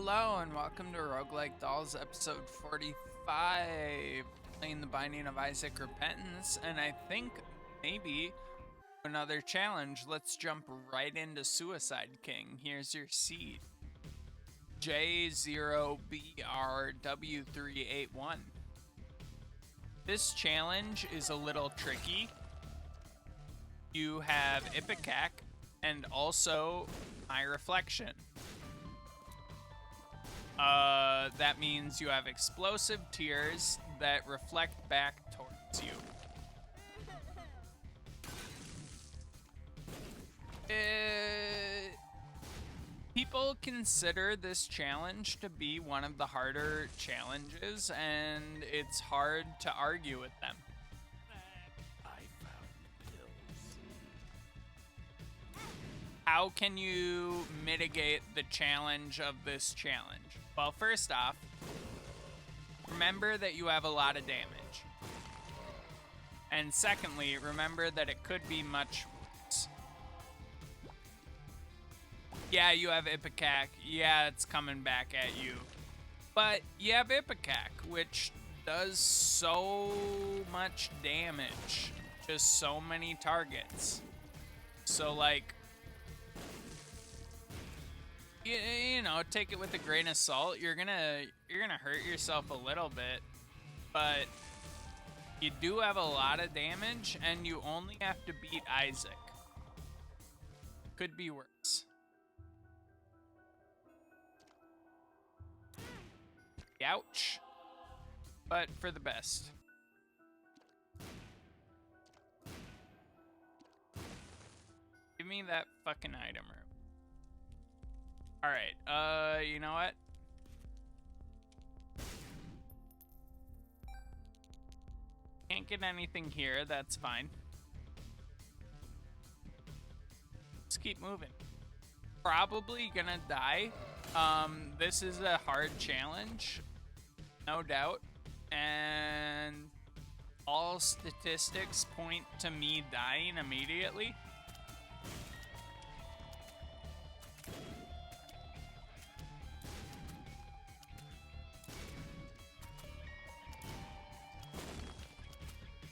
Hello and welcome to Roguelike Dolls episode 45, playing The Binding of Isaac Repentance, and I think maybe another challenge. Let's jump right into Suicide King. Here's your seed. J0BRW381. This challenge is a little tricky. You have Ipecac and also my reflection. That means you have explosive tears that reflect back towards you. People consider this challenge to be one of the harder challenges, and it's hard to argue with them. How can you mitigate the challenge of this challenge? Well, first off, remember that you have a lot of damage. And secondly, remember that it could be much worse. Yeah, you have Ipecac. Yeah, it's coming back at you. But you have Ipecac, which does so much damage to so many targets. So, like, you know, take it with a grain of salt. You're gonna hurt yourself a little bit, but you do have a lot of damage, and you only have to beat Isaac. Could be worse. Ouch. But for the best. Give me that fucking item room. Alright, you know what? Can't get anything here, that's fine. Let's keep moving. Probably gonna die. This is a hard challenge, no doubt. And all statistics point to me dying immediately.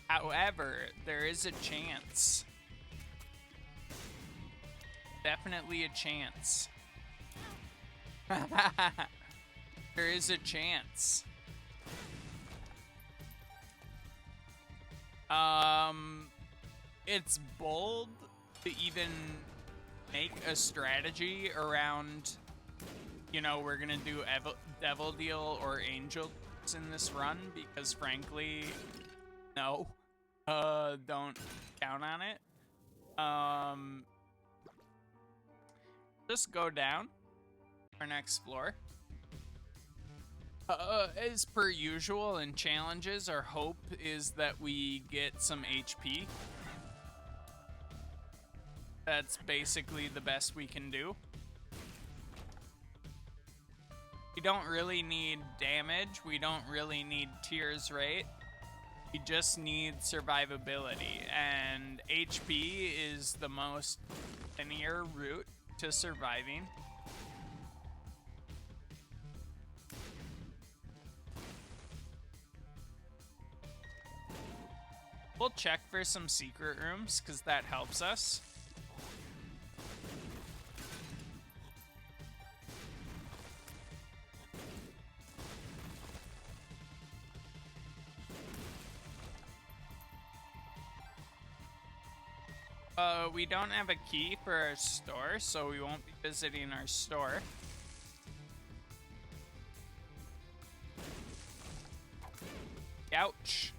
However, there is a chance. Definitely a chance. There is a chance. It's bold to even make a strategy around, you know, we're gonna do Devil Deal or Angel in this run, because frankly, no. Don't count on it. Just go down our next floor. As per usual in challenges, our hope is that we get some HP. That's basically the best we can do. We don't really need damage. We don't really need tears rate. We just need survivability, and HP is the most linear route to surviving. We'll check for some secret rooms, because that helps us. We don't have a key for our store, so we won't be visiting our store. Ouch.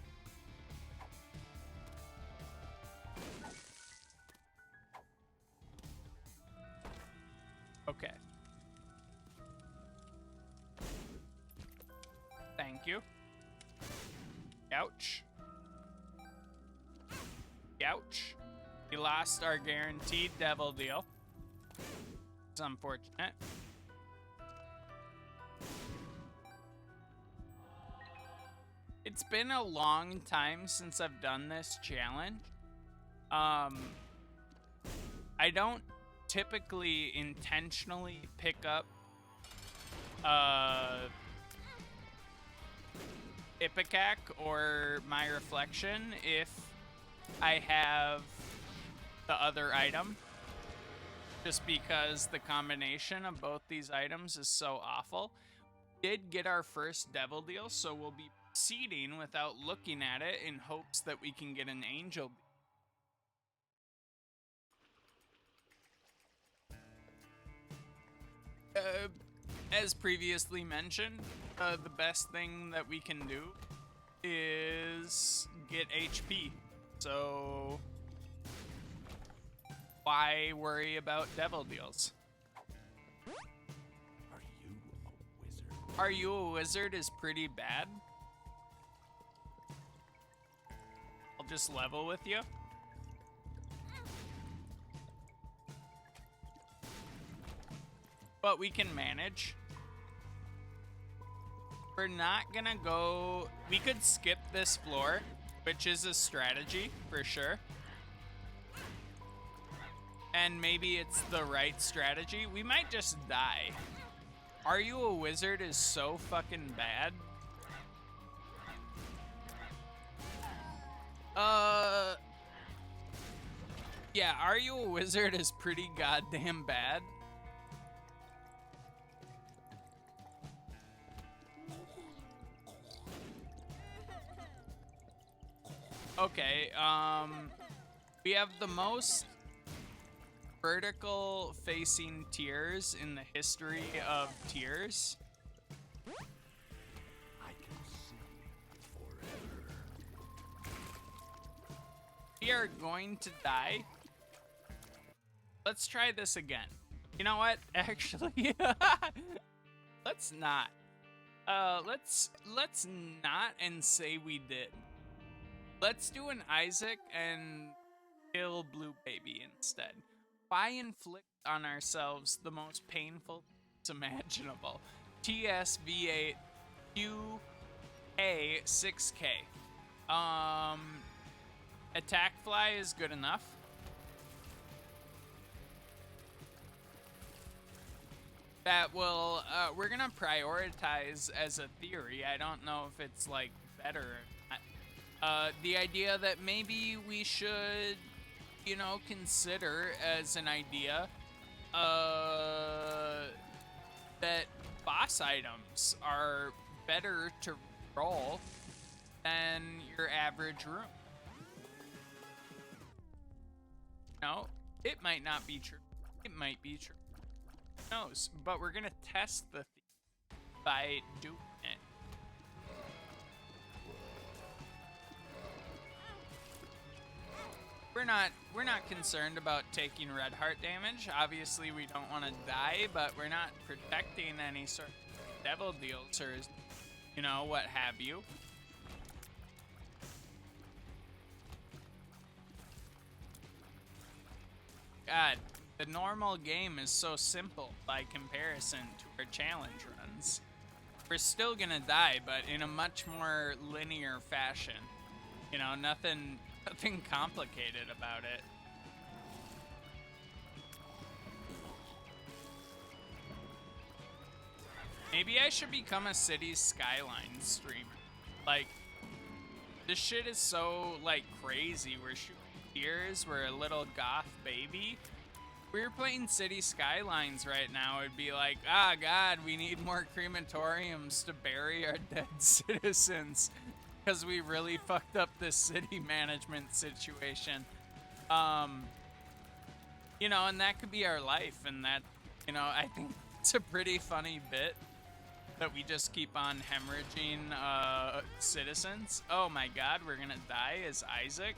Okay. Thank you. Ouch. Ouch. We lost our guaranteed Devil Deal. It's unfortunate. It's been a long time since I've done this challenge. I don't typically intentionally pick up Ipecac or my reflection if I have the other item, just because the combination of both these items is so awful. We did get our first devil deal, so we'll be proceeding without looking at it in hopes that we can get an angel. As previously mentioned, the best thing that we can do is get HP. So why worry about devil deals? Are you a wizard is pretty bad. I'll just level with you. But we can manage. We're not gonna go... We could skip this floor, which is a strategy for sure. And maybe it's the right strategy. We might just die. Are you a wizard is so fucking bad. Yeah, are you a wizard is pretty goddamn bad. Okay, we have the most vertical facing tiers in the history of tiers. I can see forever. We are going to die. Let's try this again. You know what? Actually, let's not. Let's not and say we did. Let's do an Isaac and kill Blue Baby instead. Why inflict on ourselves the most painful things imaginable? TSV8 QA 6K. Attack Fly is good enough. That will, we're gonna prioritize as a theory. I don't know if it's like better or not. The idea that maybe we should, you know, consider as an idea, that boss items are better to roll than your average room. No, it might not be true. It might be true. Who knows? But we're gonna test the theory by doing it. We're not concerned about taking red heart damage. Obviously, we don't want to die, but we're not protecting any sort of devil deals or, you know, what have you. God, the normal game is so simple by comparison to our challenge runs. We're still gonna die, but in a much more linear fashion. You know, nothing complicated about it. Maybe I should become a Cities Skylines streamer. Like, this shit is so, like, crazy. We're shooting tears, we're a little goth baby. If we were playing City Skylines right now, it'd be like, ah, God, we need more crematoriums to bury our dead citizens. Because we really fucked up this city management situation. You know, and that could be our life, and that, you know, I think it's a pretty funny bit that we just keep on hemorrhaging citizens. Oh my God, we're gonna die as Isaac?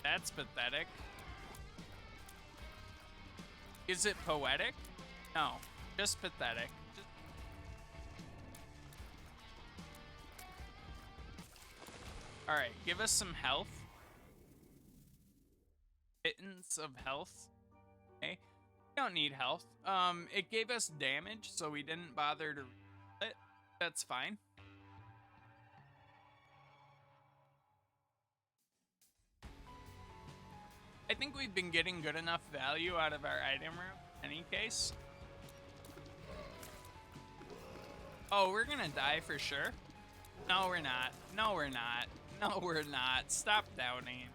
That's pathetic. Is it poetic? No, just pathetic. Alright, give us some health. Pittance of health. Okay. We don't need health. It gave us damage, so we didn't bother to read it. That's fine. I think we've been getting good enough value out of our item room in any case. Oh, we're gonna die for sure. No, we're not. No, we're not. No, we're not. Stop doubting.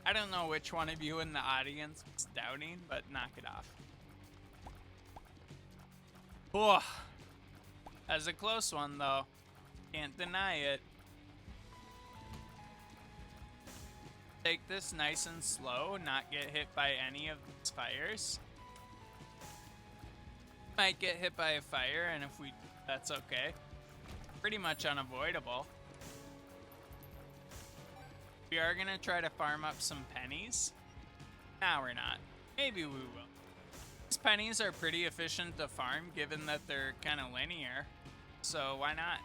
I don't know which one of you in the audience was doubting, but knock it off. Oh, that was a close one, though. Can't deny it. Take this nice and slow, not get hit by any of these fires. Might get hit by a fire, and if we, that's okay. Pretty much unavoidable. We are gonna try to farm up some pennies. Nah, we're not. Maybe we will. These pennies are pretty efficient to farm, given that they're kind of linear. So why not?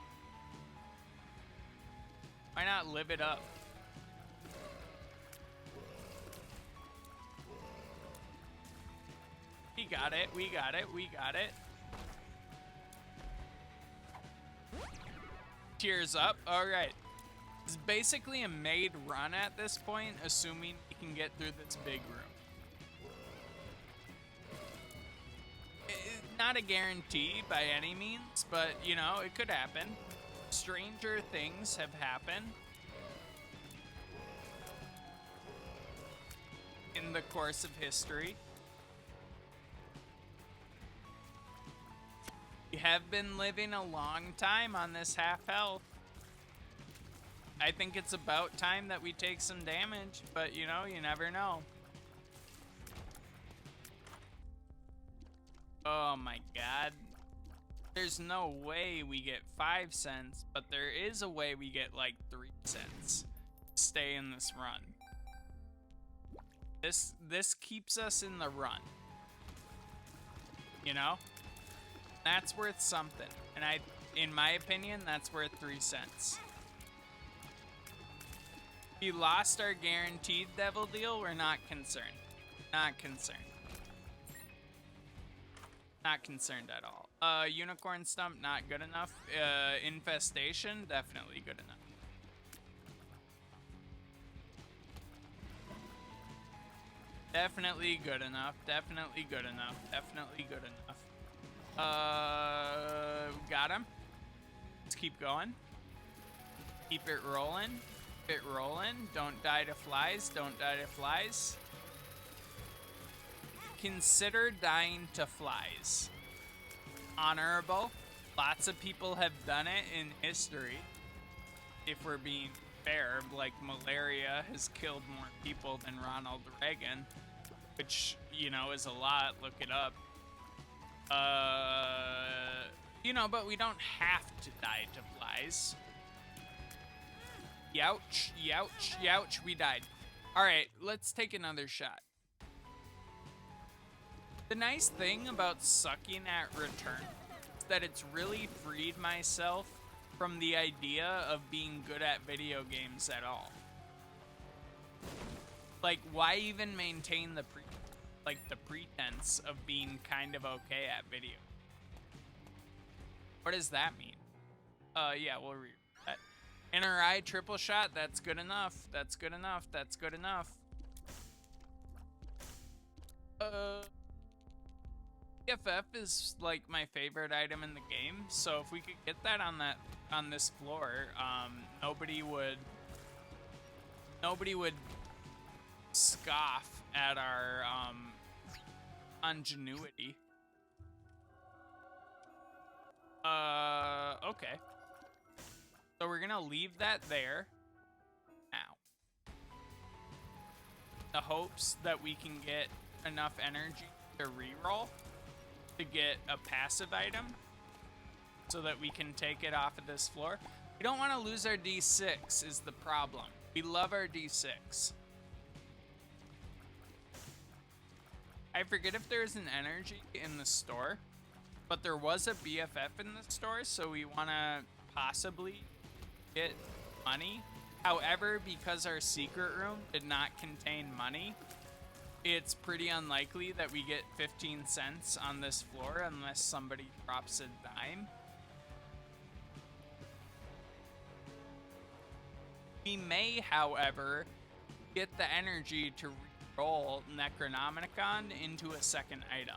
Why not live it up? We got it, we got it, we got it. Cheers up. Alright. It's basically a made run at this point, assuming we can get through this big room. Not a guarantee by any means, but, you know, it could happen. Stranger things have happened in the course of history. We have been living a long time on this half health. I think it's about time that we take some damage, but you know, you never know. Oh my god. There's no way we get 5 cents, but there is a way we get like 3 cents. Stay in this run. This keeps us in the run. You know? That's worth something. And in my opinion, that's worth 3 cents. If we lost our guaranteed devil deal, we're not concerned. Not concerned. Not concerned at all. Unicorn stump, not good enough. Infestation, definitely good enough. Definitely good enough. Definitely good enough. Definitely good enough. Got him. Let's keep going. Keep it rolling. Keep it rolling. Don't die to flies. Don't die to flies. Consider dying to flies. Honorable. Lots of people have done it in history. If we're being fair, like malaria has killed more people than Ronald Reagan, which, you know, is a lot. Look it up. You know, but we don't have to die to flies. Youch, youch, youch, we died. Alright, let's take another shot. The nice thing about sucking at return is that it's really freed myself from the idea of being good at video games at all. Like, why even maintain the pretense of being kind of okay at video? What does that mean? Yeah, we'll read that. Inner eye triple shot, that's good enough. That's good enough. That's good enough. BFF is like my favorite item in the game, so if we could get that on this floor, nobody would scoff at our ingenuity. Okay. So we're gonna leave that there now. The hopes that we can get enough energy to reroll to get a passive item so that we can take it off of this floor. We don't want to lose our D6 is the problem. We love our D6. I forget if there's an energy in the store, but there was a BFF in the store, so we want to possibly get money. However, because our secret room did not contain money, it's pretty unlikely that we get 15 cents on this floor unless somebody drops a dime. We may, however, get the energy to roll Necronomicon into a second item.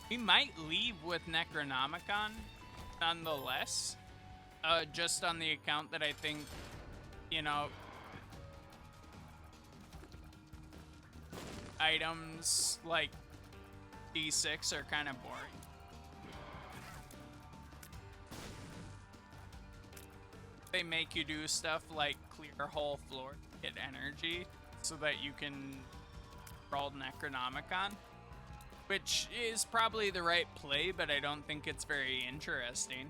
We might leave with Necronomicon, nonetheless. Just on the account that I think, you know, items like D6 are kind of boring. They make you do stuff like clear a whole floor, get energy, so that you can roll Necronomicon, which is probably the right play, but I don't think it's very interesting.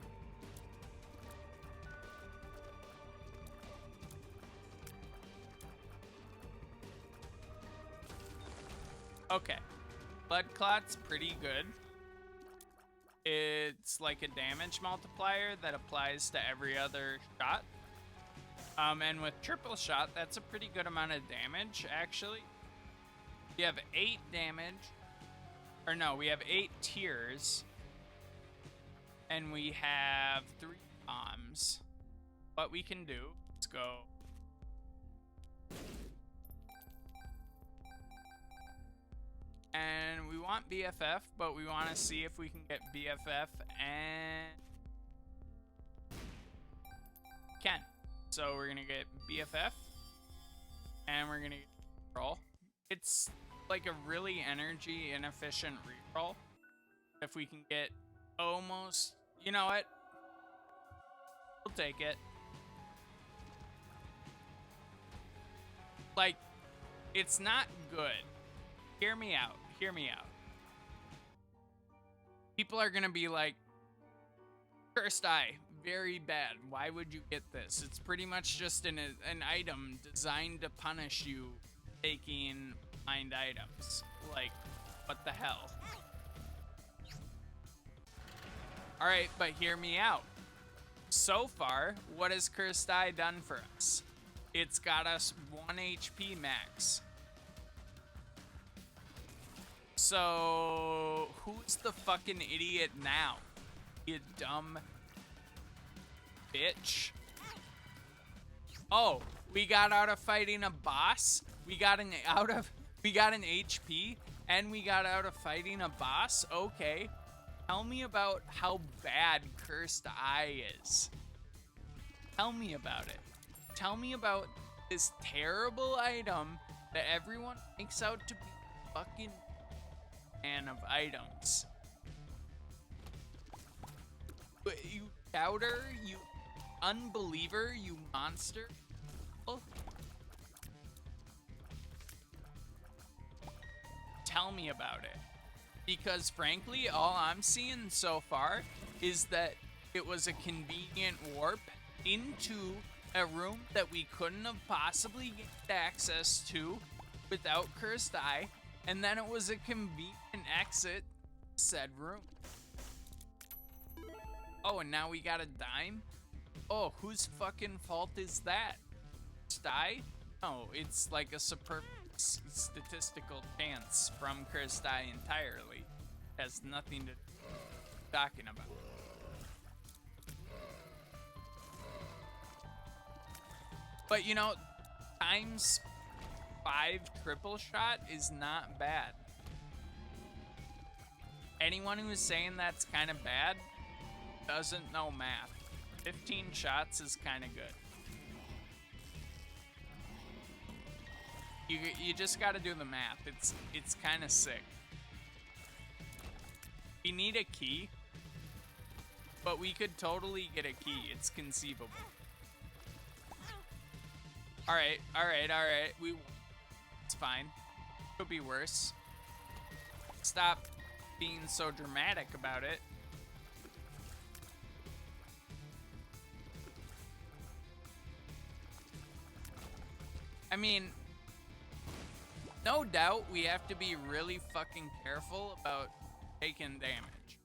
Okay, Blood Clot's pretty good. It's like a damage multiplier that applies to every other shot. And with triple shot, that's a pretty good amount of damage, actually. We have 8 damage. Or no, we have 8 tiers. And we have 3 bombs. What we can do, let's go. And we want BFF, but we want to see if we can get BFF and... Can. So we're going to get BFF, and we're going to reroll. It's like a really energy inefficient reroll. If we can get almost... You know what? We'll take it. Like, it's not good. Hear me out. Hear me out. People are gonna be like, Cursed Eye, very bad. Why would you get this? It's pretty much just an item designed to punish you taking blind items. Like, what the hell? Alright, but hear me out. So far, what has Cursed Eye done for us? It's got us 1 HP max. So, who's the fucking idiot now? You dumb bitch. Oh, we got out of fighting a boss? We got an HP, and we got out of fighting a boss? Okay. Tell me about how bad Cursed Eye is. Tell me about it. Tell me about this terrible item that everyone makes out to be fucking of items. You doubter, you unbeliever, you monster. Oh. Tell me about it. Because frankly, all I'm seeing so far is that it was a convenient warp into a room that we couldn't have possibly gained access to without Cursed Eye. And then it was a convenient exit said room. Oh, and now we got a dime? Oh, whose fucking fault is that? Cursed Eye? No, it's like a superb statistical chance from Cursed Eye entirely. Has nothing to do with talking about. But you know, times 5 triple shot is not bad. Anyone who is saying that's kind of bad doesn't know math. 15 shots is kind of good. You just got to do the math. It's kind of sick. We need a key, but we could totally get a key. It's conceivable. All right. It's fine. Could be worse. Stop being so dramatic about it. I mean, no doubt we have to be really fucking careful about taking damage.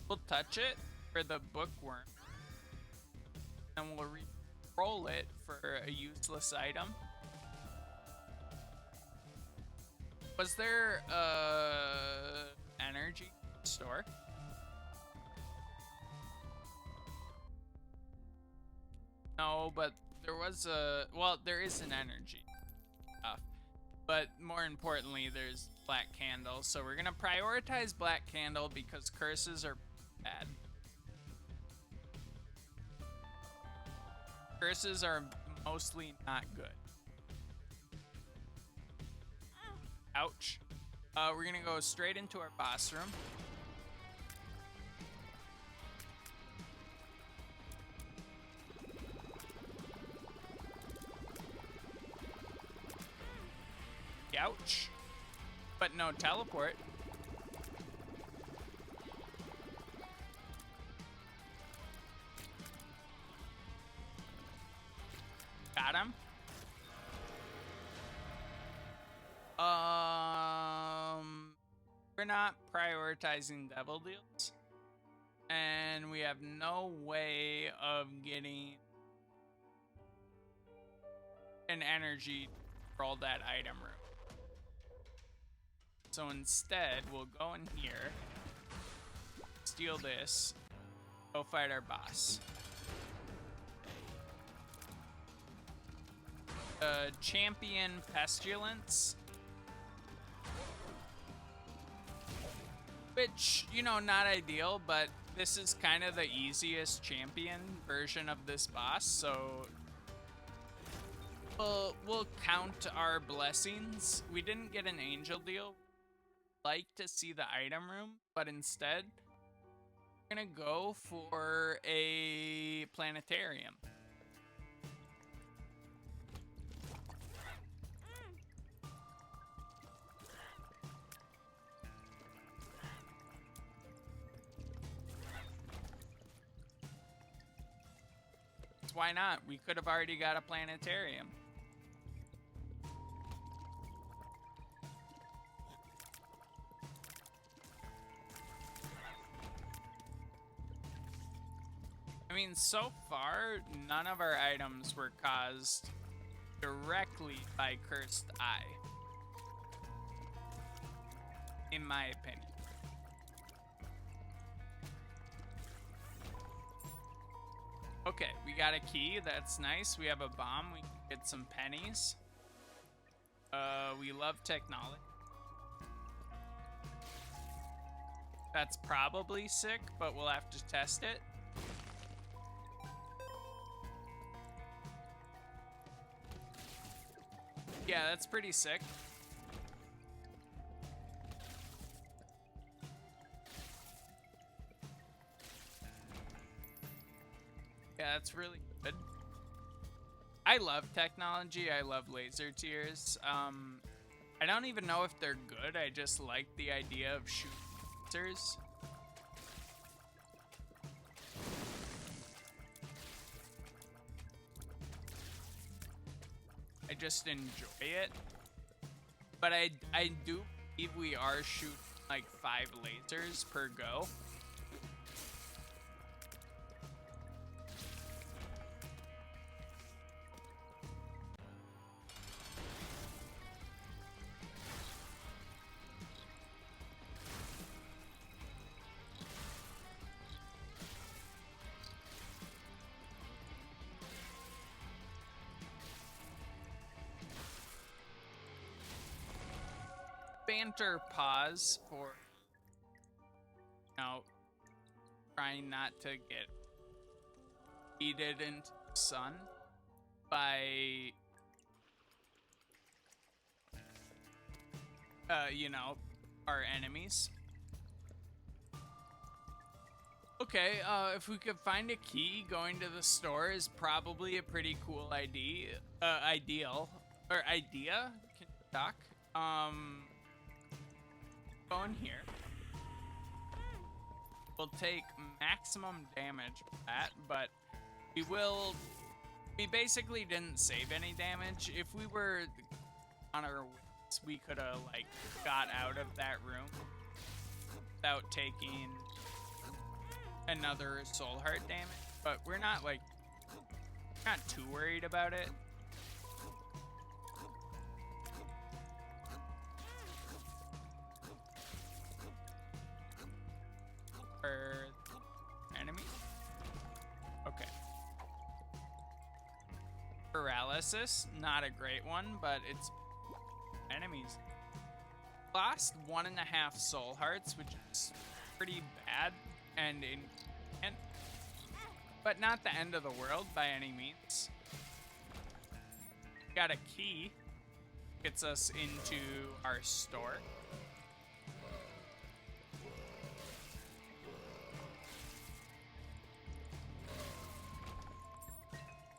We'll touch it for the bookworm, and we'll roll it for a useless item. Was there energy store? No, but there was a... Well, there is an energy stuff. but more importantly, there's Black Candle. So we're gonna prioritize Black Candle because curses are bad. Curses are mostly not good. Ouch. We're gonna go straight into our boss room. Ouch. But no teleport. Got him. We're not prioritizing devil deals. And we have no way of getting an energy to roll that item room. So instead, we'll go in here, steal this, go fight our boss. Champion Pestilence. Which, you know, not ideal, but this is kind of the easiest champion version of this boss, so we'll count our blessings. We didn't get an angel deal. Like to see the item room, but instead we're gonna go for a planetarium. Why not? We could have already got a planetarium. I mean, so far, none of our items were caused directly by Cursed Eye, in my opinion. Okay, we got a key. That's nice. We have a bomb. We can get some pennies. We love technology. That's probably sick, but we'll have to test it. Yeah, that's pretty sick. Yeah, that's really good. I love technology. I love laser tears. I don't even know if they're good. I just like the idea of shooting lasers. I just enjoy it. But I do believe we are shooting like 5 lasers per go. Banter pause for, you know, trying not to get heated into the sun by, you know, our enemies. Okay, if we could find a key, going to the store is probably a pretty cool idea. Idea. Can you talk? Go in here. We'll take maximum damage with that, but we basically didn't save any damage. If we were on our wits, we could have like got out of that room without taking another soul heart damage, but we're not too worried about it. Enemy. Okay. Paralysis, not a great one, but it's enemies. Lost 1.5 soul hearts, which is pretty bad, and but not the end of the world by any means. Got a key. Gets us into our store.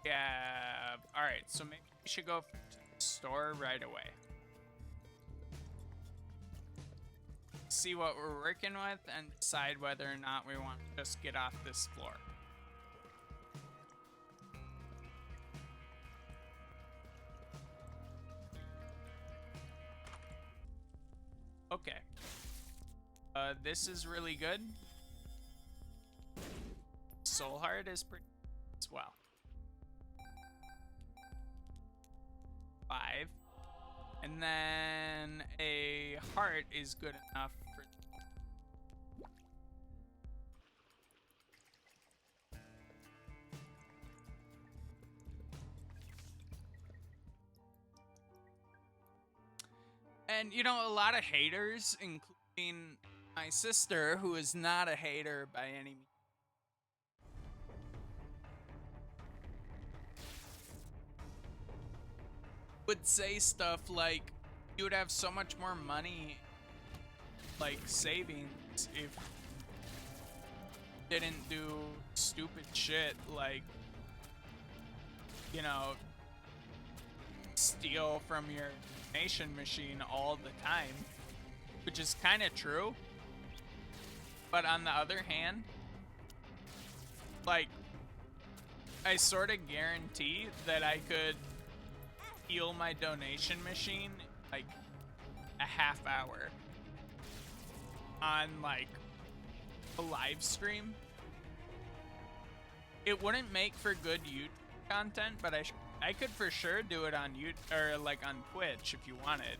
Yeah. All right. So maybe we should go to the store right away. See what we're working with and decide whether or not we want to just get off this floor. Okay. This is really good. Soul Heart is pretty good as well. 5. And then a heart is good enough for... And, you know, a lot of haters, including my sister, who is not a hater by any means, would say stuff like, you would have so much more money, like, savings if you didn't do stupid shit like, you know, steal from your donation machine all the time, which is kind of true. But on the other hand, like, I sort of guarantee that I could heal my donation machine like a half hour on like a live stream. It wouldn't make for good YouTube content, but I could for sure do it on YouTube or like on Twitch if you wanted.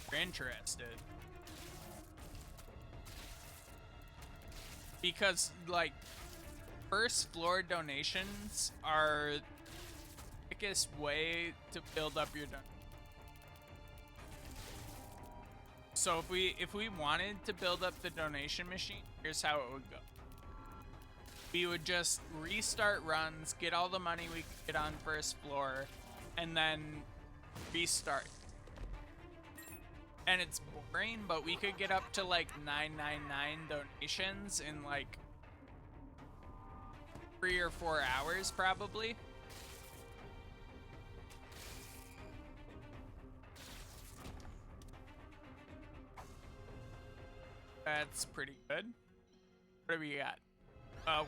If you're interested. Because like first floor donations are the quickest way to build up your donation. So if we wanted to build up the donation machine, here's how it would go. We would just restart runs, get all the money we could get on first floor, and then restart. And it's boring, but we could get up to like 999 donations in like 3 or 4 hours probably. That's pretty good. What do we got?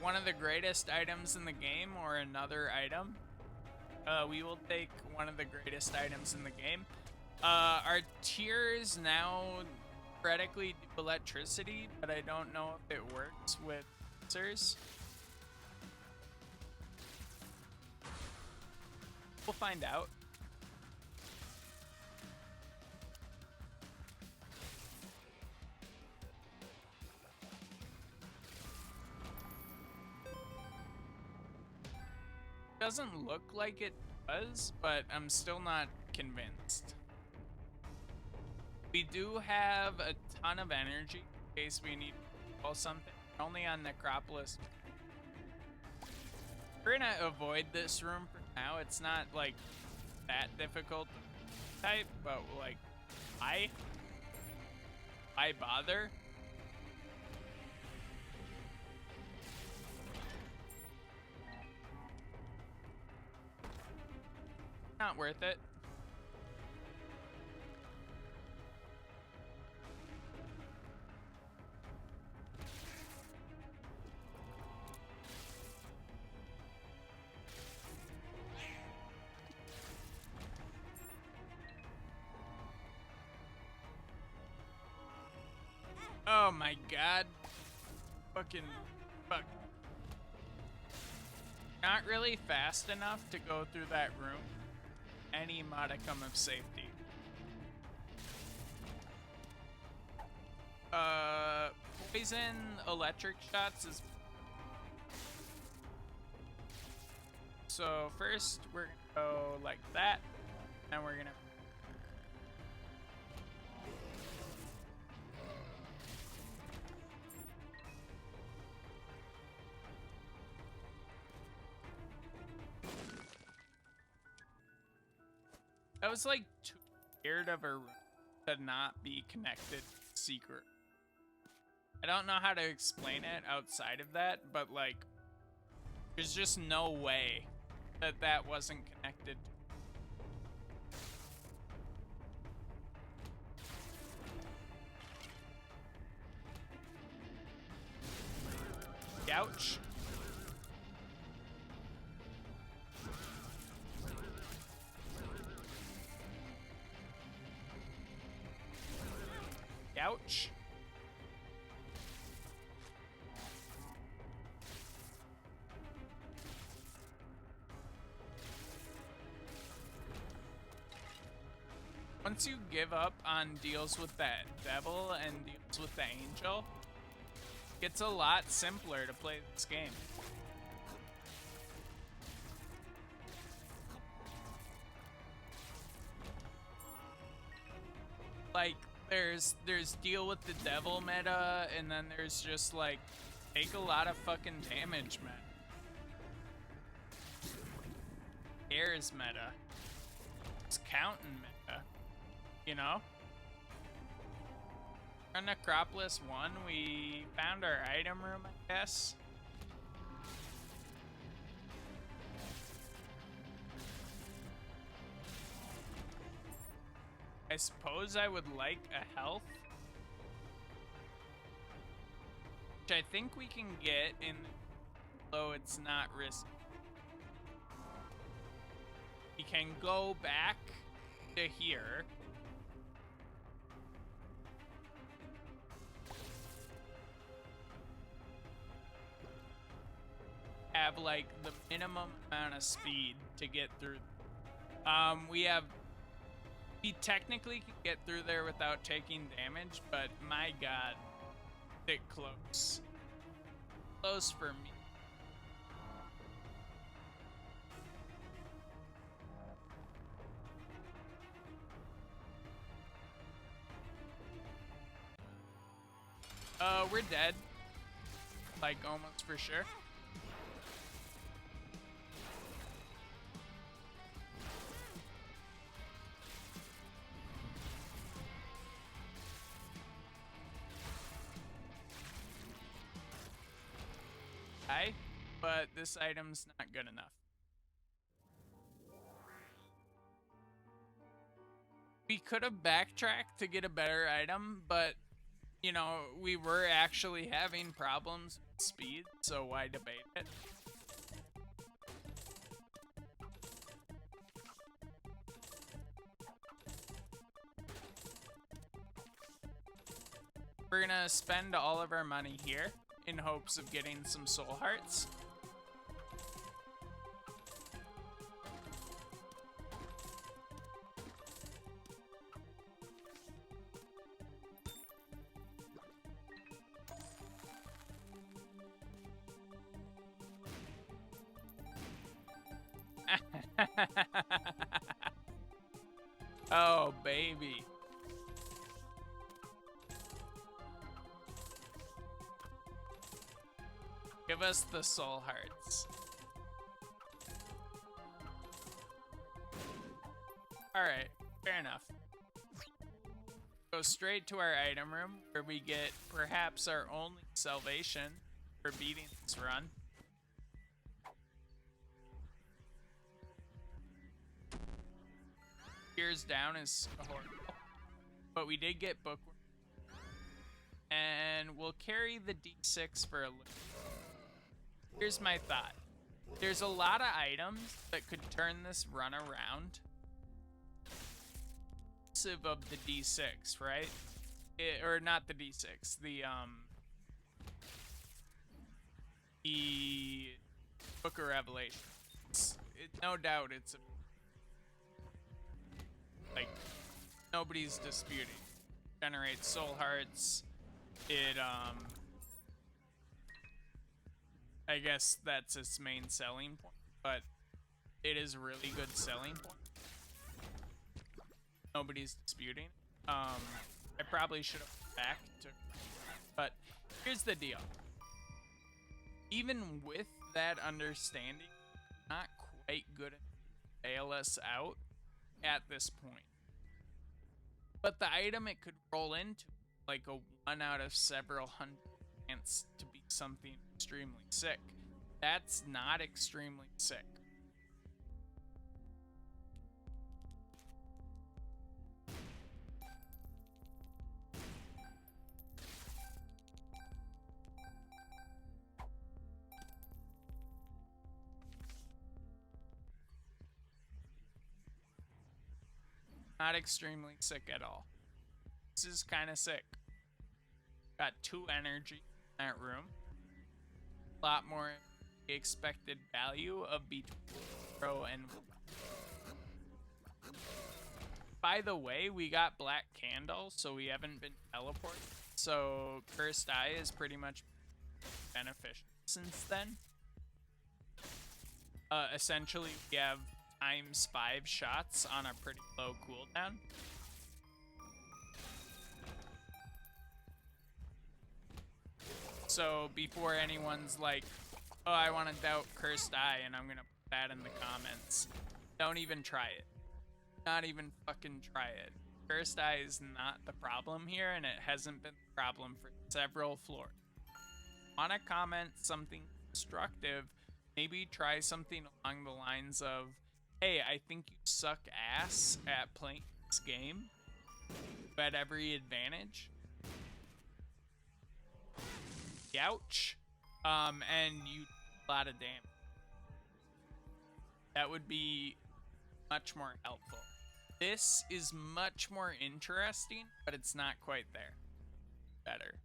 One of the greatest items in the game, or another item. We will take one of the greatest items in the game. Our tiers now theoretically do electricity, but I don't know if it works with lasers. We'll find out. Doesn't look like it does, but I'm still not convinced. We do have a ton of energy in case we need to pull something. Only on Necropolis. We're gonna avoid this room for now. It's not like that difficult to type, but like, why bother? Not worth it. Oh my god. Fucking fuck. Not really fast enough to go through that room. Any modicum of safety. Poison, electric shots is... So first we're gonna go like that, and we're gonna That was like too weird of a room to not be connected secret. I don't know how to explain it outside of that, but like, there's just no way that that wasn't connected. Ouch. Ouch. Once you give up on deals with that devil and deals with the angel, it gets a lot simpler to play this game. Like, there's deal with the devil meta, and then there's just like take a lot of fucking damage meta. Airs meta. It's counting meta. You know? On Necropolis 1, we found our item room, I guess. I suppose I would like a health, which I think we can get in, though it's not risky. We can go back to here. Have like the minimum amount of speed to get through. We technically can get through there without taking damage, but my god, thick close. Close for me. We're dead. Like, almost for sure. But this item's not good enough. We could have backtracked to get a better item, but, you know, we were actually having problems with speed, so why debate it? We're gonna spend all of our money here in hopes of getting some soul hearts. Oh, baby. Give us the soul hearts. Alright, fair enough. Go straight to our item room where we get perhaps our only salvation for beating this run. Tears down is horrible, but we did get bookworm. And we'll carry the D6 for a little. Here's my thought. There's a lot of items that could turn this run around. Of the D6, right? Or not the D6, the Book of Revelation. No doubt it's like nobody's disputing. Generates soul hearts. It I guess that's its main selling point, but it is a really good selling point. Nobody's disputing. I probably should have back to, but here's the deal. Even with that understanding, not quite good at bail us out. at this point. But the item it could roll into, like a 1 out of several hundred chance to be something extremely sick. That's not extremely sick. Not extremely sick at all. This is kind of sick. Got 2 energy in that room. A lot more expected value of between 0 and 1. By the way, we got Black Candle, so we haven't been teleported. So Cursed Eye is pretty much beneficial since then. Essentially, we have ×5 shots on a pretty low cooldown. So before anyone's like, oh, I want to doubt Cursed Eye, and I'm going to put that in the comments, don't even try it. Not even fucking try it. Cursed Eye is not the problem here, and it hasn't been the problem for several floors. Want to comment something constructive, maybe try something along the lines of, hey, I think you suck ass at playing this game. You had every advantage. Ouch. And you do a lot of damage. That would be much more helpful. This is much more interesting, but it's not quite there. Better.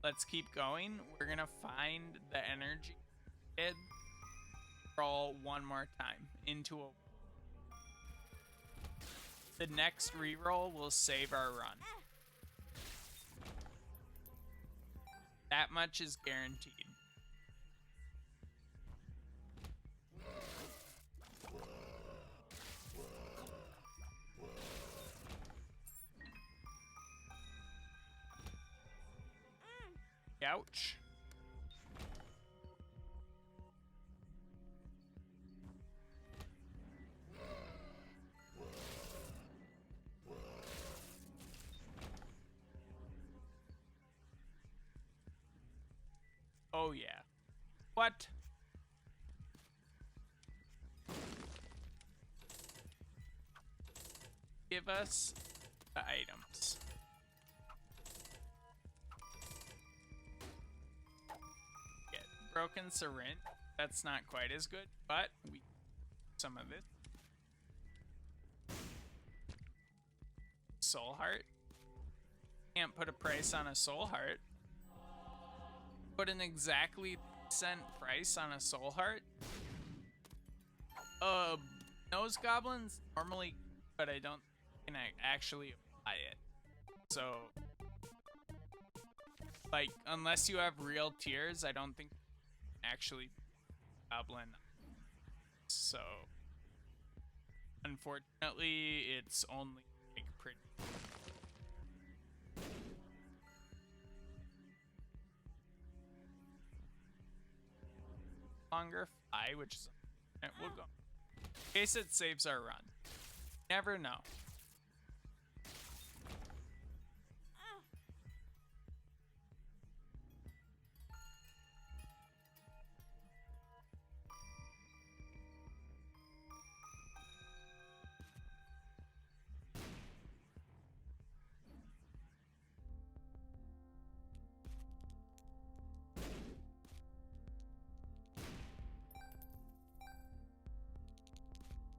Let's keep going. We're gonna find the energy kid. Roll one more time into a. The next reroll will save our run. That much is guaranteed. Ouch. Oh yeah. What? Give us the items. Get broken syringe. That's not quite as good, but we some of it. Soul heart. Can't put a price on a soul heart. Put an exactly cent price on a soul heart. Nose goblins normally, but I don't think I actually apply it. So, like, unless you have real tears, I don't think actually goblin. So, unfortunately, it's only like pretty. Longer fly, which is we'll go. In case it saves our run. Never know.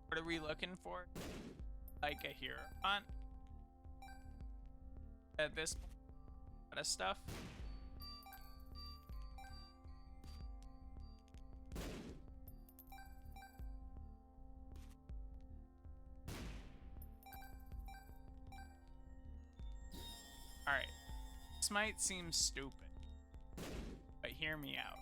What are we looking for? Like a hero font? At this point, a lot of stuff. Alright. This might seem stupid, but hear me out.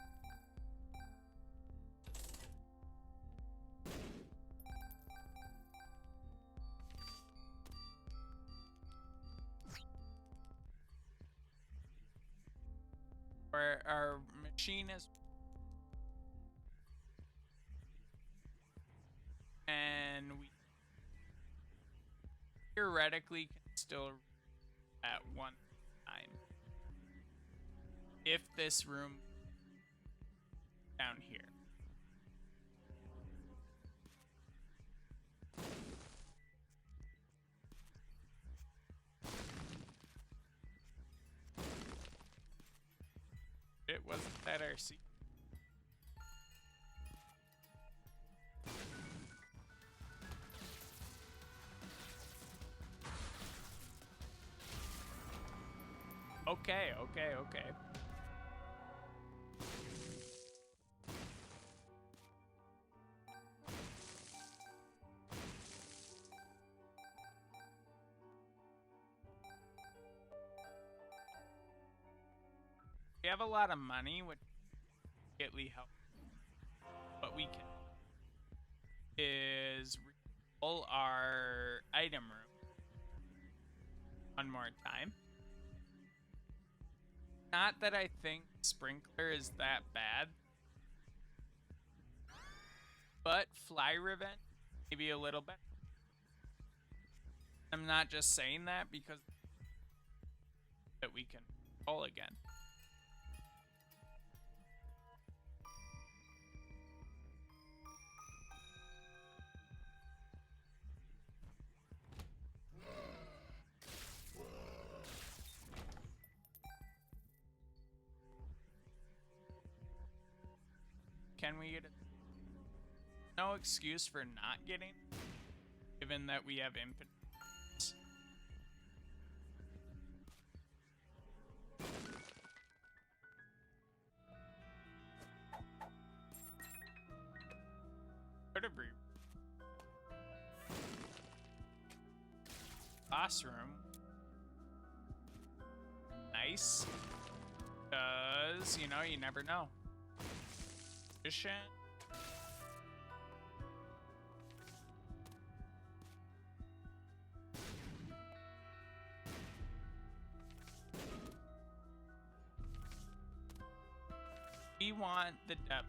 Our machine is, and we theoretically can still at one time. If this room down here. It wasn't that RC. Okay, okay, okay. We have a lot of money, which greatly help. What we can is roll our item room one more time. Not that I think Sprinkler is that bad, but Fly Revenge maybe a little bit. I'm not just saying that because that we can roll again. Can we get it? No excuse for not getting, given that we have infinite. Whatever. Boss room. Nice. Because, you know, you never know. Magician. We want the devil.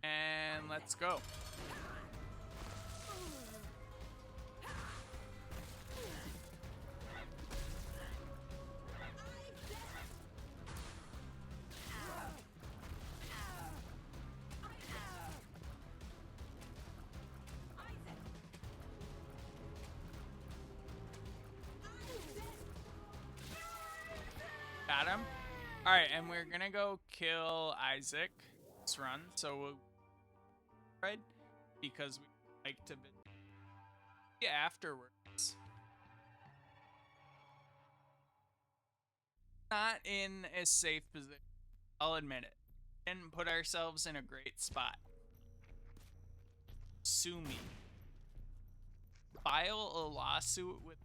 And let's go. Got him. All right, and we're gonna go kill Isaac this run. So we'll right because we like to be afterwards. Not in a safe position. I'll admit it. Didn't put ourselves in a great spot. Sue me. File a lawsuit with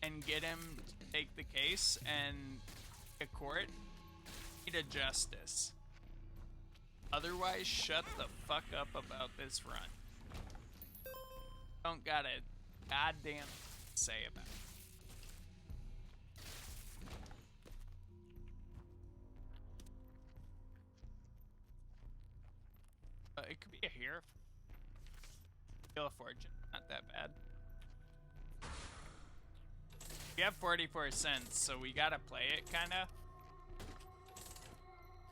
and get him to take the case and a court. Need a justice. Otherwise, shut the fuck up about this run. Don't got a goddamn say about it. It could be a here. Wheel of Fortune, not that bad. We have 44 cents, so we gotta play it, kinda.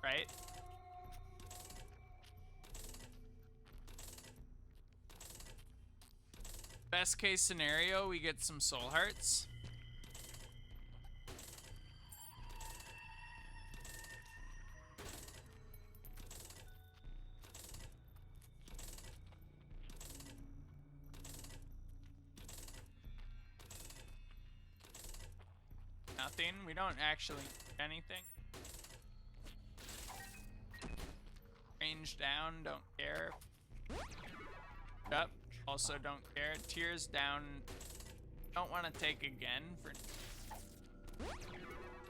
Right? Best case scenario, we get some soul hearts. Nothing. We don't actually need anything. Range down, don't care. Up, also don't care. Tears down, don't want to take again for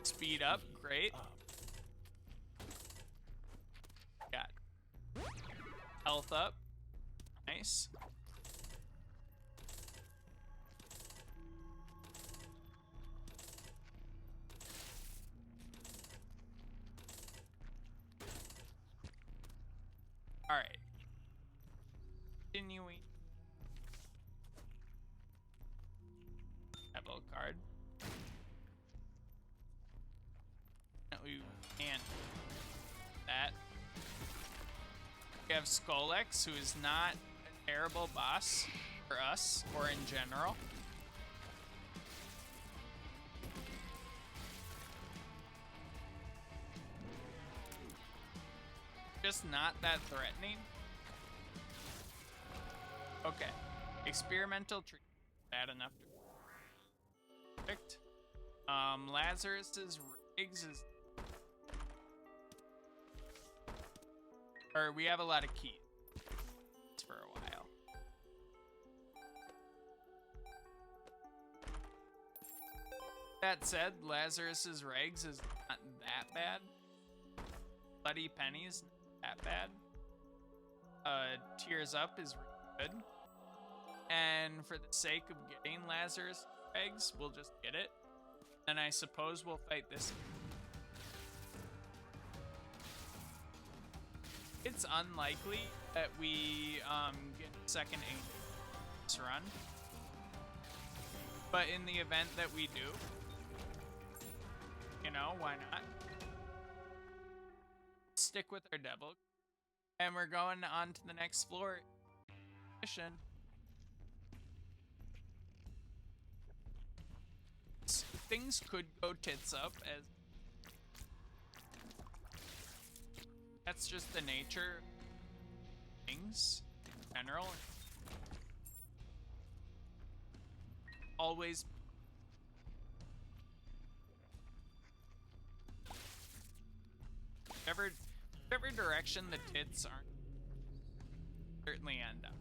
speed up, great. Got health up, nice. Continuing. Devil card. We can't. That. We have Skolex, who is not a terrible boss for us or in general. Just not that threatening. Okay. Experimental tree. Bad enough to perfect. Lazarus's Riggs is. Or we have a lot of keys for a while. That said, Lazarus's Regs is not that bad. Bloody Penny's not that bad. Tears Up is really good. And for the sake of getting Lazarus Regs, we'll just get it. And I suppose we'll fight this. It's unlikely that we get a second Aegis run. But in the event that we do, you know, why not? Stick with our devil. And we're going on to the next floor mission. Things could go tits up as that's just the nature of things in general. Always whichever direction the tits aren't certainly end up.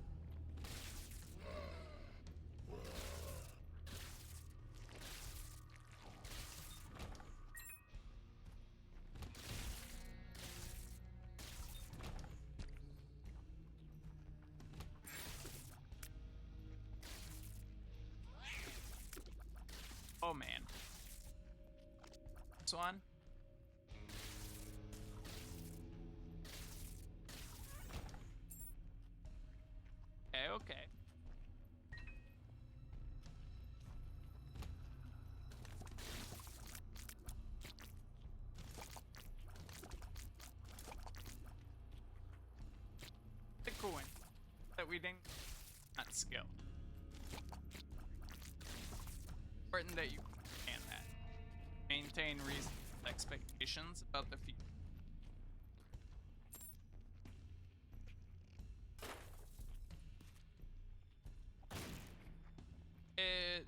Oh man. This one. Okay. The coin that we didn't not skill. Important that you understand that. Maintain reasonable expectations about the future.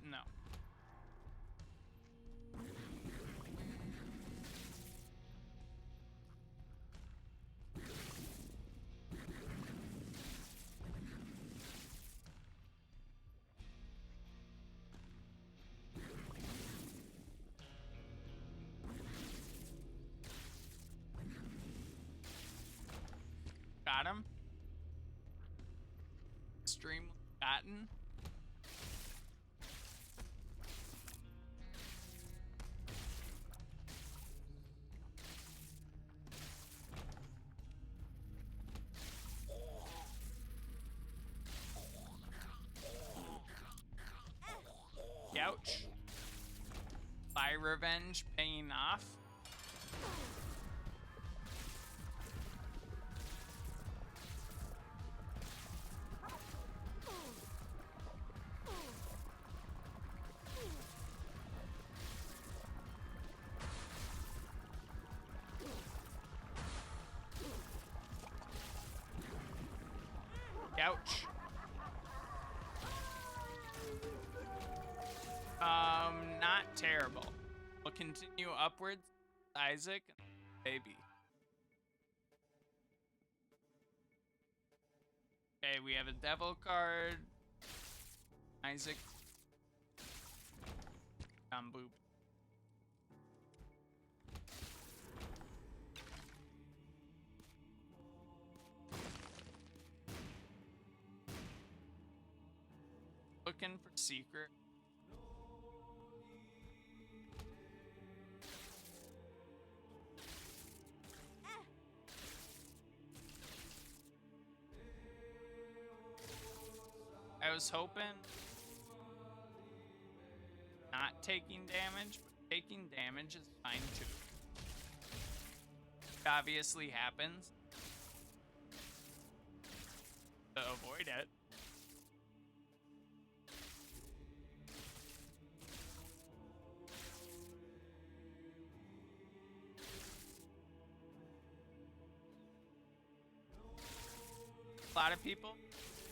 No. Got him. Extremely gotten. Ouch. By revenge paying off. Ouch. Not terrible. We'll continue upwards. Isaac, baby. Okay, we have a devil card. Isaac. Boop. Looking for secret. I was hoping not taking damage, but taking damage is fine too. It obviously happens to avoid it. A lot of people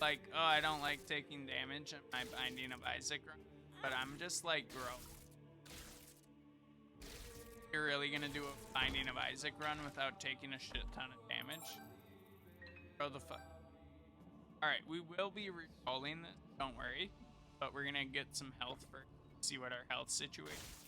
like, oh, I don't like taking damage in my Binding of Isaac run, but I'm just like, bro, you're really gonna do a Binding of Isaac run without taking a shit ton of damage? Bro, the fuck. Alright, we will be re-rolling this, don't worry, but we're gonna get some health first, see what our health situation is.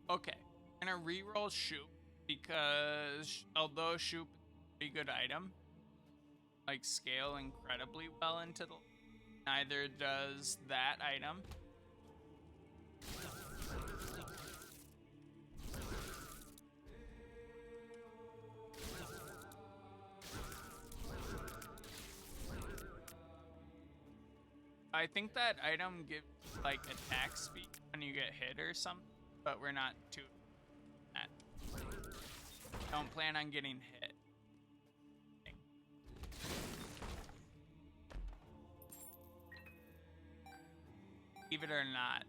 Okay, I'm gonna re-roll Shoop because although Shoop is a pretty good item, like scale incredibly well into the, neither does that item. I think that item gives like attack speed when you get hit or something, but we're not too that. Don't plan on getting hit. Believe it or not.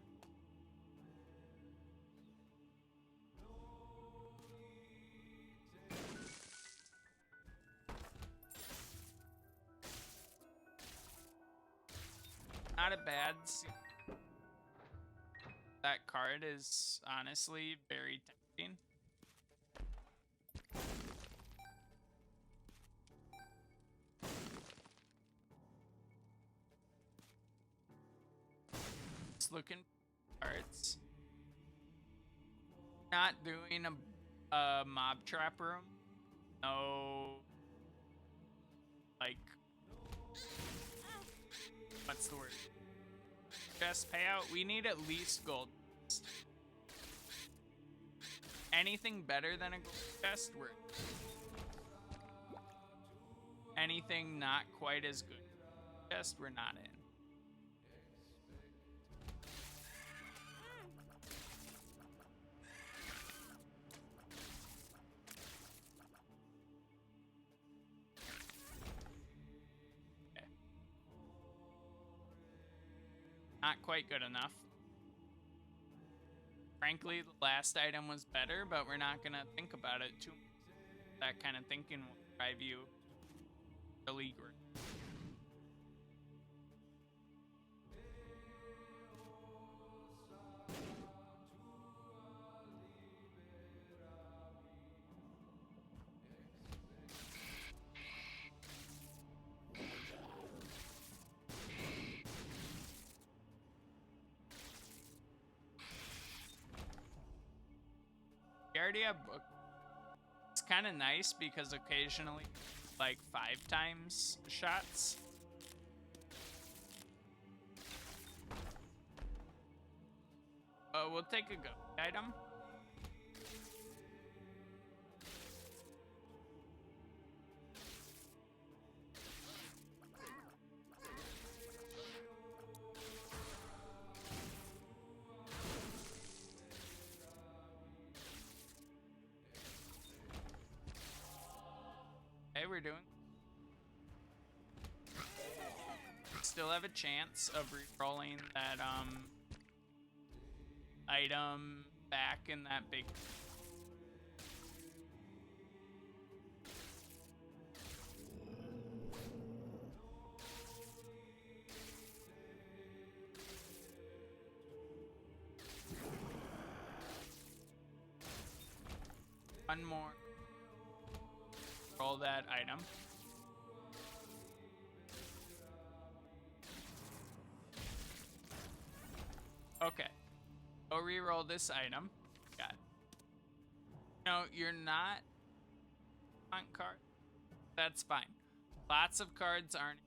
Not a bad scene. That card is honestly very tempting. Just looking for cards. Not doing a mob trap room. No, like, what's the word? Best payout. We need at least gold. Anything better than a gold chest, we're. Anything not quite as good chest, we're not in. Okay. Not quite good enough. Frankly, the last item was better, but we're not gonna think about it too much. That kind of thinking will drive you really great. We already have book. It's kind of nice because occasionally, like 5 times shots. We'll take a go item. Okay, we're doing. Still have a chance of re-rolling that item back in that big. One more. Roll that item. Okay. Go re-roll this item. Got it. No, you're not on card. That's fine. Lots of cards aren't.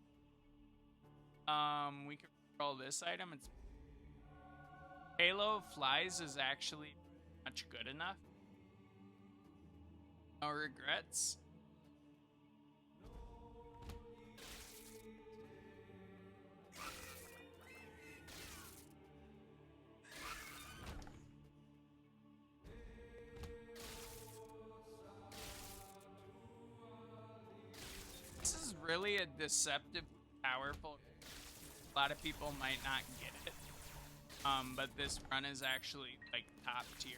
We can roll this item. It's Halo Flies is actually much good enough. No regrets. This is really a deceptive, powerful. A lot of people might not get it. But this run is actually like top tier.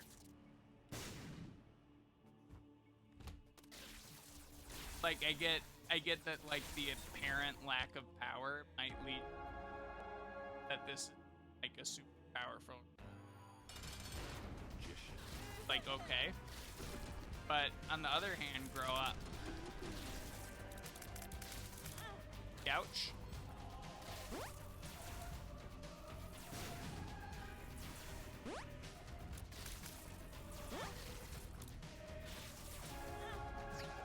Like I get that like the apparent lack of power might lead that this is like a super powerful. Like okay. But on the other hand, grow up. Ouch.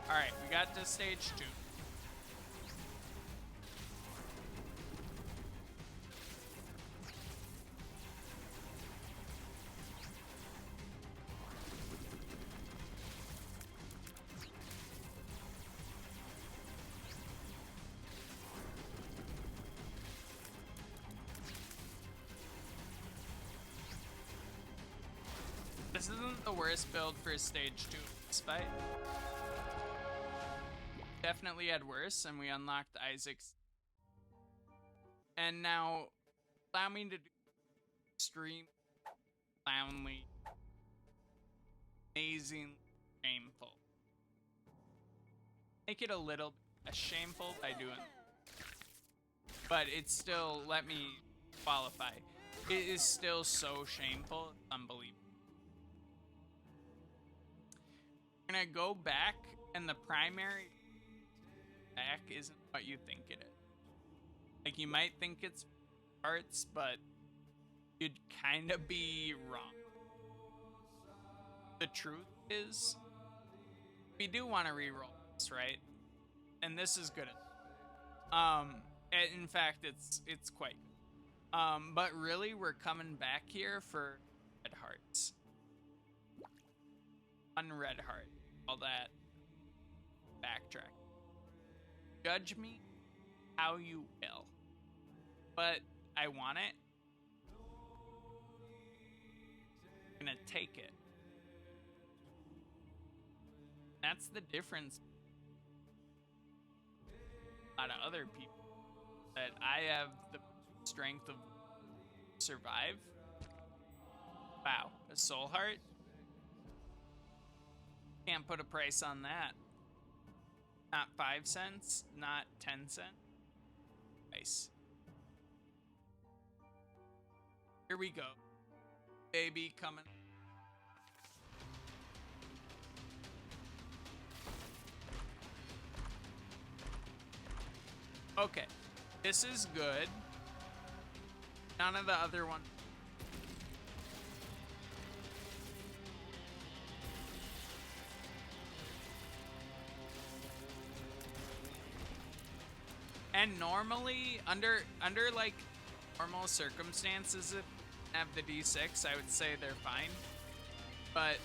Alright, we got to stage 2. This isn't the worst build for stage 2 this fight. Definitely had worse, and we unlocked Isaac's. And now, allow me to do extreme, profoundly, amazing, shameful. Make it a little less shameful by doing, but it's still, let me qualify, it is still so shameful, it's unbelievable. We're gonna go back, and the primary back isn't what you think it is. Like, you might think it's parts, but you'd kind of be wrong. The truth is, we do want to reroll this, right? And this is good. In fact, it's quite good. But really, we're coming back here for red hearts. One red heart. All that. Backtrack. Judge me how you will. But I want it. I'm gonna take it. That's the difference. A lot of other people. That I have the strength of survive. Wow, a soul heart? Can't put a price on that. Not 5 cents, not 10 cents. Nice. Here we go. Baby coming. Okay. This is good. None of the other ones. And normally, under like normal circumstances, if we have the D6, I would say they're fine. But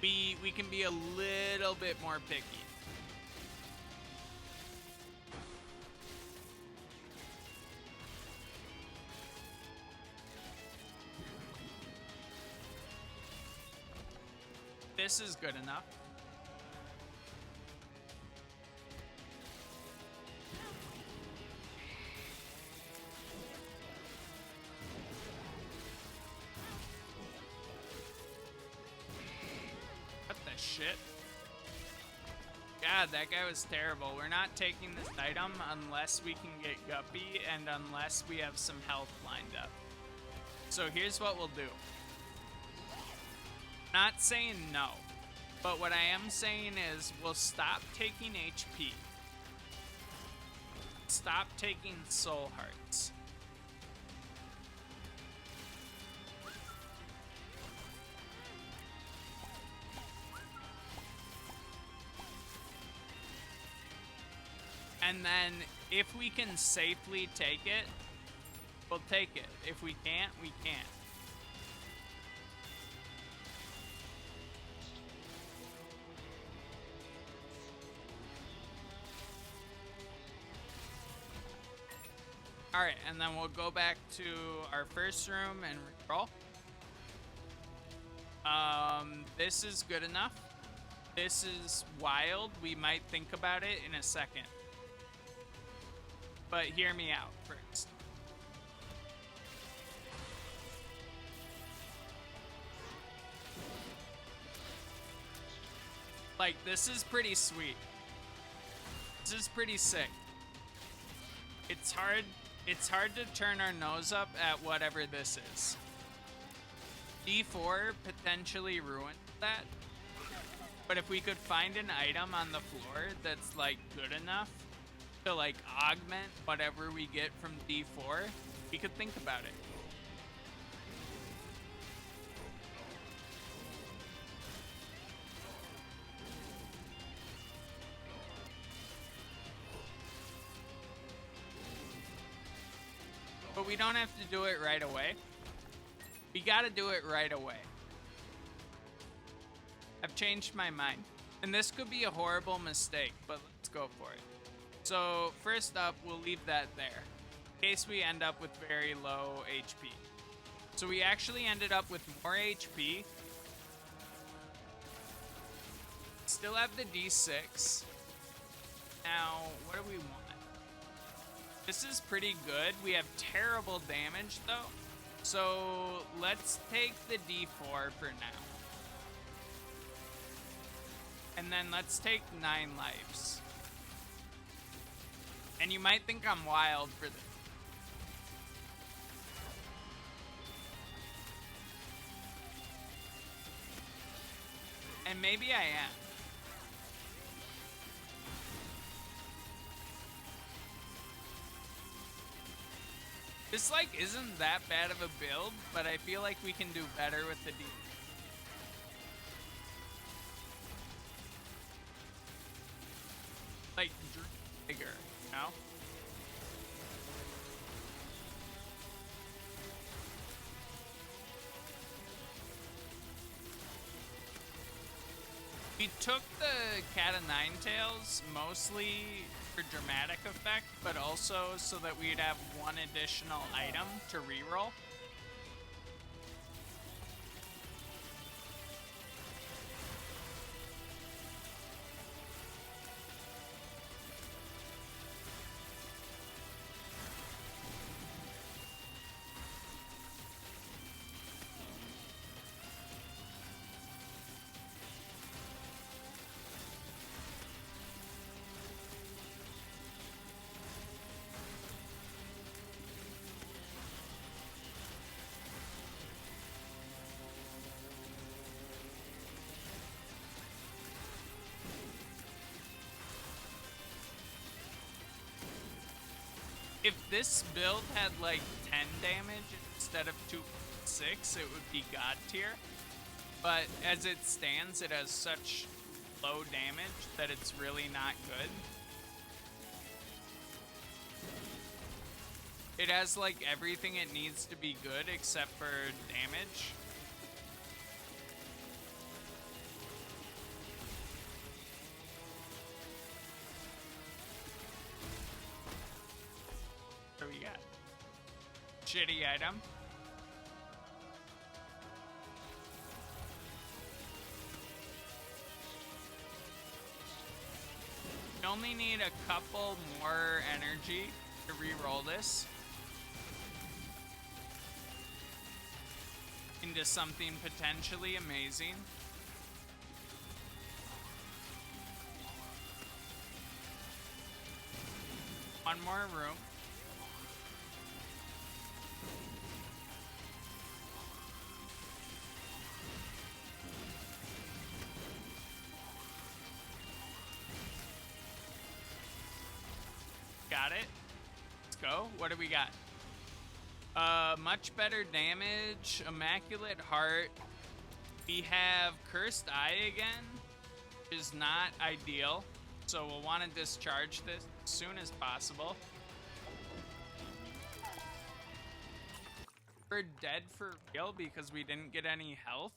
we can be a little bit more picky. This is good enough. What the shit? God, that guy was terrible. We're not taking this item unless we can get Guppy and unless we have some health lined up. So here's what we'll do. Not saying no, but what I am saying is we'll stop taking HP. Stop taking soul hearts. And then if we can safely take it, we'll take it. If we can't, we can't. All right, and then we'll go back to our first room and roll. This is good enough. This is wild. We might think about it in a second. But hear me out first. Like, this is pretty sweet. This is pretty sick. It's hard to turn our nose up at whatever this is. D4 potentially ruined that. But if we could find an item on the floor that's like good enough to like augment whatever we get from D4, we could think about it. But we don't have to do it right away. We gotta do it right away. I've changed my mind. And this could be a horrible mistake, but let's go for it. So first up, we'll leave that there, in case we end up with very low HP. So we actually ended up with more HP. Still have the D6. Now, what do we want? This is pretty good. We have terrible damage though. So let's take the D4 for now. And then let's take 9 lives. And you might think I'm wild for this. And maybe I am. This like isn't that bad of a build, but I feel like we can do better with the D. Like bigger, you know? We took the Cat of Nine Tails mostly for dramatic effect, but also so that we'd have one additional item to reroll. If this build had like 10 damage instead of 2.6, it would be god tier. But as it stands, it has such low damage that it's really not good. It has like everything it needs to be good except for damage. What do we got? Shitty item. We only need a couple more energy to re-roll this into something potentially amazing. One more room. Got it. Let's go. What do we got? Much better damage, Immaculate Heart. We have Cursed Eye again, which is not ideal. So we'll want to discharge this as soon as possible. We're dead for real because we didn't get any health.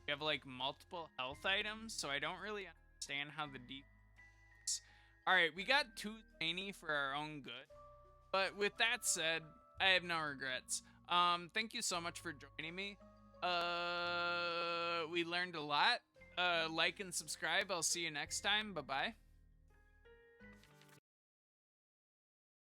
We have like multiple health items, so I don't really understand how the deep All right, we got too zany for our own good. But with that said, I have no regrets. Thank you so much for joining me. We learned a lot. Like and subscribe. I'll see you next time. Bye-bye.